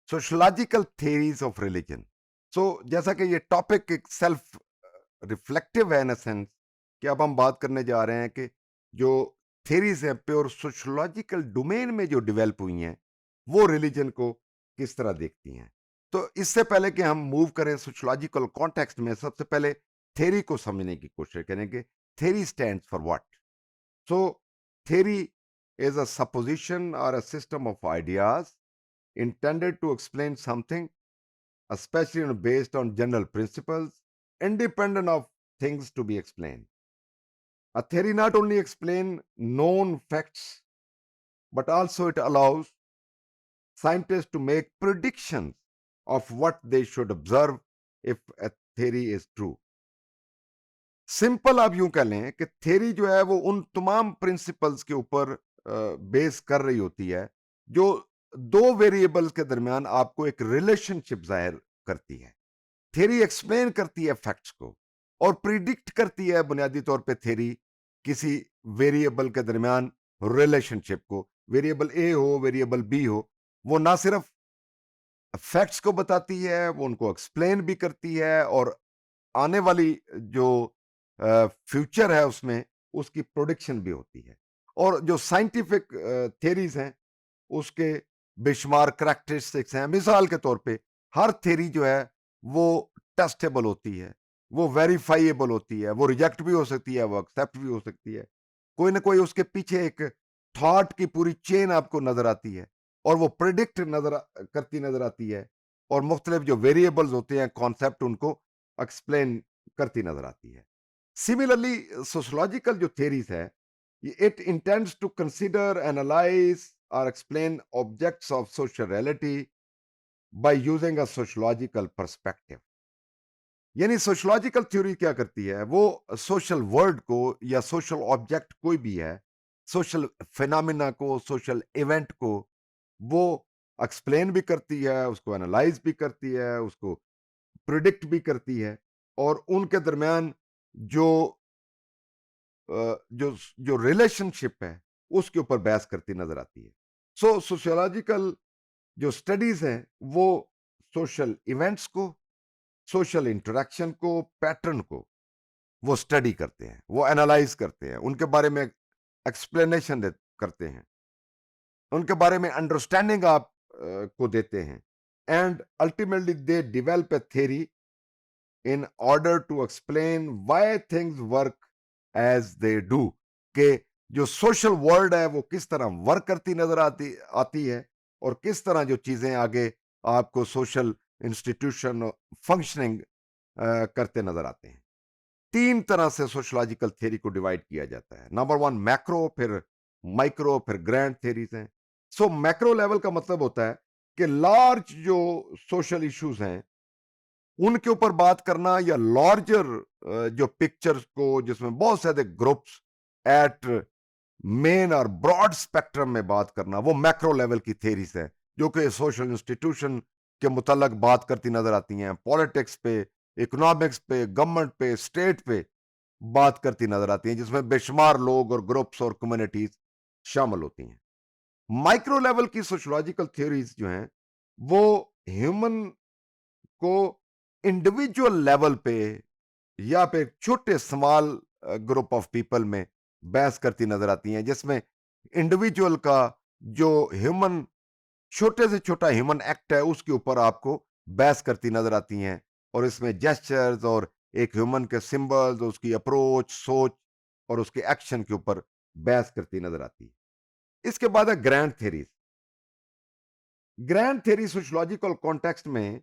Sociological theories of religion. सो जैसा कि ये टॉपिक एक सेल्फ रिफ्लेक्टिव है इन सेंस कि अब हम बात करने जा रहे हैं कि जो थ्योरीज हैं प्योर सोशलॉजिकल डोमेन में जो डेवलप हुई हैं वो रिलीजन को किस तरह देखती हैं। तो इससे पहले कि हम मूव करें सोशलॉजिकल कॉन्टेक्स्ट में, सबसे पहले थ्योरी को समझने की कोशिश करेंगे। Theory stands for what? So theory is a supposition और a system of ideas intended to explain something, especially based on general principles, independent of things to be explained. A theory not only explains known facts, but also it allows scientists to make predictions of what they should observe if a theory is true. Simple आप यूं कह लें कि theory जो है वो उन तमाम प्रिंसिपल्स के ऊपर बेस कर रही होती है जो दो वेरिएबल्स के दरमियान आपको एक रिलेशनशिप जाहिर करती है। थ्योरी एक्सप्लेन करती है फैक्ट्स को और प्रिडिक्ट करती है बुनियादी तौर पे थ्योरी किसी वेरिएबल के दरमियान रिलेशनशिप को। वेरिएबल ए हो, वेरिएबल बी हो, वो ना सिर्फ फैक्ट्स को बताती है, वो उनको एक्सप्लेन भी करती है और आने वाली जो फ्यूचर है उसमें उसकी प्रोडिक्शन भी होती है। और जो साइंटिफिक थ्योरीज हैं उसके बेशुमार करैक्टरिस्टिक्स हैं। मिसाल के तौर पे हर थ्योरी जो है वो टेस्टेबल होती है, वो वेरीफाइएबल होती है, वो रिजेक्ट भी हो सकती है, वो एक्सेप्ट भी हो सकती है। कोई ना कोई उसके पीछे एक थॉट की पूरी चेन आपको नजर आती है और वो प्रिडिक्ट करती नजर आती है और मुख्तलिफ जो वेरिएबल्स होते हैं कॉन्सेप्ट उनको एक्सप्लेन करती नजर आती है। सिमिलरली सोशलॉजिकल जो थ्योरीज है, it intends to consider, analyse और explain objects of social reality by using a sociological perspective. यानी सोशलॉजिकल थ्योरी क्या करती है, वो सोशल वर्ल्ड को या सोशल ऑब्जेक्ट कोई भी है, सोशल फिनोमिना को, सोशल इवेंट को वो एक्सप्लेन भी करती है, उसको एनालाइज भी करती है, उसको प्रिडिक्ट भी करती है और उनके दरमियान जो जो जो रिलेशनशिप है उसके ऊपर बहस करती नजर आती है। सो सोशियोलॉजिकल जो स्टडीज हैं वो सोशल इवेंट्स को, सोशल इंटरेक्शन को, पैटर्न को वो स्टडी करते हैं, वो एनालाइज करते हैं, उनके बारे में एक्सप्लेनेशन करते हैं, उनके बारे में अंडरस्टैंडिंग आप को देते हैं and ultimately they develop a theory in order to explain why things work as they do. के जो सोशल वर्ल्ड है वो किस तरह वर्क करती नजर आती आती है और किस तरह जो चीजें आगे आपको सोशल इंस्टीट्यूशन फंक्शनिंग करते नजर आते हैं। तीन तरह से सोशलॉजिकल थ्योरी को डिवाइड किया जाता है। नंबर वन मैक्रो, फिर माइक्रो, फिर ग्रैंड थ्योरीज हैं। सो मैक्रो लेवल का मतलब होता है कि लार्ज जो सोशल इश्यूज हैं उनके ऊपर बात करना या लार्जर जो पिक्चर्स को जिसमें बहुत सारे ग्रुप्स एट मेन और ब्रॉड स्पेक्ट्रम में बात करना, वो मैक्रो लेवल की थेरीज है जो कि सोशल इंस्टीट्यूशन के मुतलक बात करती नजर आती हैं, पॉलिटिक्स पे, इकोनॉमिक्स पे, गवर्नमेंट पे, स्टेट पे बात करती नजर आती हैं, जिसमें बेशुमार लोग और ग्रुप्स और कम्युनिटीज शामिल होती हैं। माइक्रो लेवल की सोशलॉजिकल थ्योरीज जो हैं वो ह्यूमन को इंडिविजुअल लेवल पे या फिर छोटे स्मॉल ग्रुप ऑफ पीपल में बहस करती नजर आती हैं, जिसमें इंडिविजुअल का जो ह्यूमन छोटे से छोटा ह्यूमन एक्ट है उसके ऊपर आपको बहस करती नजर आती हैं और इसमें जेस्चर्स और एक ह्यूमन के सिंबल्स, उसकी अप्रोच, सोच और उसके एक्शन के ऊपर बहस करती नजर आती है। इसके बाद है grand theories. Grand theory sociological context में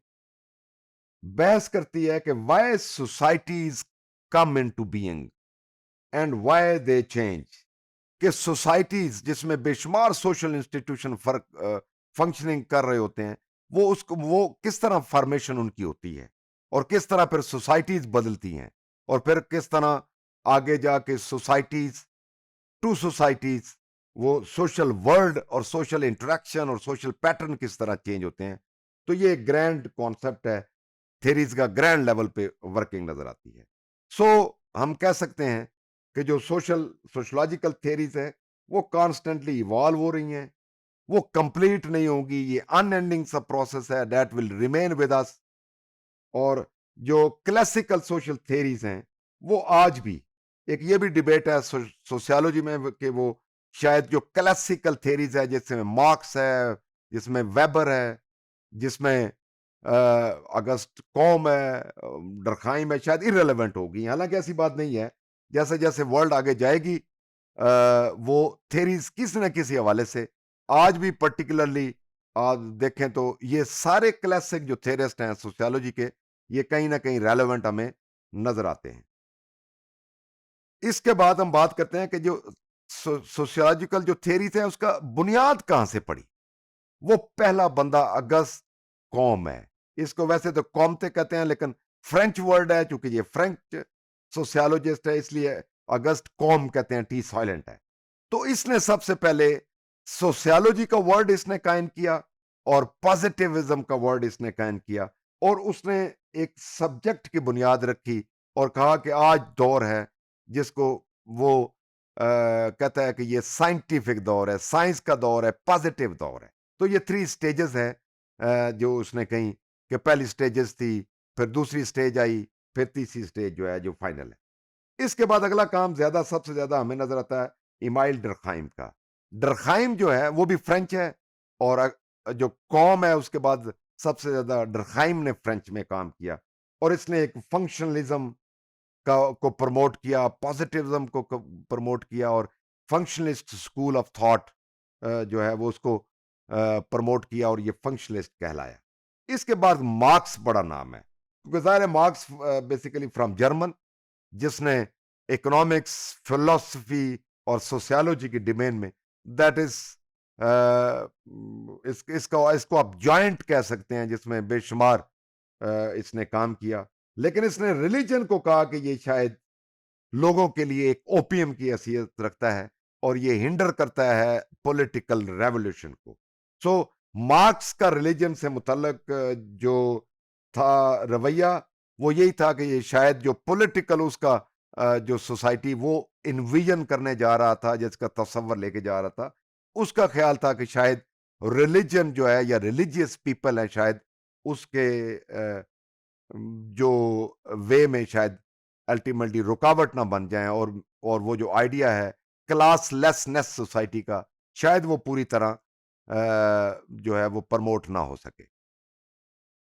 बहस करती है कि why societies come into being and why they change. कि सोसाइटीज जिसमें बेशुमार सोशल इंस्टीट्यूशन फर्क फंक्शनिंग कर रहे होते हैं, वो किस तरह फॉर्मेशन उनकी होती है और किस तरह फिर सोसाइटीज बदलती हैं और फिर किस तरह आगे जाके सोसाइटीज टू सोसाइटीज वो सोशल वर्ल्ड और सोशल इंटरेक्शन और सोशल पैटर्न किस तरह चेंज होते हैं। तो ये ग्रैंड कॉन्सेप्ट है, थेरीज का ग्रैंड लेवल पे वर्किंग नजर आती है। सो हम कह सकते हैं कि जो सोशलॉजिकल थेरीज है वो कॉन्स्टेंटली इवॉल्व हो रही हैं वो कंप्लीट नहीं होगी, ये अनएंडिंग सा प्रोसेस है that will remain with us. और जो क्लासिकल सोशल थ्योरीज हैं वो आज भी, एक ये भी डिबेट है सोशियोलॉजी में कि वो शायद जो क्लासिकल थ्योरीज है जिसमें मार्क्स है, जिसमें वेबर है, जिसमें अगस्त कॉम है, डरखाइम है, शायद इररिलेवेंट होगी। हालांकि ऐसी बात नहीं है। जैसे जैसे वर्ल्ड आगे जाएगी वो थ्योरीज किसी न किसी हवाले से आज भी पर्टिकुलरली आज देखें तो ये सारे क्लासिक जो थेरिस्ट हैं सोशियोलॉजी के, ये कहीं ना कहीं रेलेवेंट हमें नजर आते हैं। इसके बाद हम बात करते हैं कि जो सोशियोलॉजिकल जो थेरी थे उसका बुनियाद कहां से पड़ी। वो पहला बंदा अगस्त कॉम है। इसको वैसे तो कॉमते कहते हैं लेकिन फ्रेंच वर्ड है, चूंकि ये फ्रेंच सोशियोलॉजिस्ट है इसलिए अगस्त कॉम कहते हैं, टी साइलेंट है। तो इसने सबसे पहले सोशियोलॉजी का वर्ड इसने कायम किया और पॉजिटिविज्म का वर्ड इसने कायम किया। और उसने एक सब्जेक्ट की बुनियाद रखी और कहा कि आज दौर है जिसको वो कहता है कि ये साइंटिफिक दौर है, साइंस का दौर है, पॉजिटिव दौर है। तो ये 3 स्टेजेस हैं जो उसने कही कि पहली स्टेजेस थी, फिर दूसरी स्टेज आई, फिर तीसरी स्टेज जो है जो फाइनल है। इसके बाद अगला काम ज्यादा सबसे ज्यादा हमें नजर आता है इमाइल डरखाइम का। डरखाइम जो है वो भी फ्रेंच है और जो कॉम है उसके बाद सबसे ज्यादा डरखाइम ने फ्रेंच में काम किया। और इसने एक फंक्शनलिज्म का को प्रमोट किया, पॉजिटिविज्म को प्रमोट किया और फंक्शनलिस्ट स्कूल ऑफ थॉट जो है वो उसको प्रमोट किया और ये फंक्शनलिस्ट कहलाया। इसके बाद मार्क्स बड़ा नाम है क्योंकि जाहिर है मार्क्स बेसिकली फ्रॉम जर्मन, जिसने इकोनॉमिक्स, फिलोसफी और सोशियोलॉजी की डोमेन में दैट इज इसको इसको आप जॉइंट कह सकते हैं, जिसमें बेशुमार इसने काम किया। लेकिन इसने रिलीजन को कहा कि ये शायद लोगों के लिए एक ओपियम की हैसियत रखता है और ये हिंडर करता है पॉलिटिकल रेवोल्यूशन को। सो मार्क्स का रिलीजन से मुतल्लक जो था रवैया वो यही था कि ये शायद जो पॉलिटिकल उसका जो सोसाइटी वो इन्विजन करने जा रहा था, जिसका तस्वर लेके जा रहा था, उसका ख्याल था कि शायद रिलीजन जो है या रिलीजियस पीपल है शायद उसके जो वे में शायद अल्टीमेटली रुकावट ना बन जाए और वो जो आइडिया है क्लास लेसनेस सोसाइटी का शायद वो पूरी तरह जो है वो प्रमोट ना हो सके।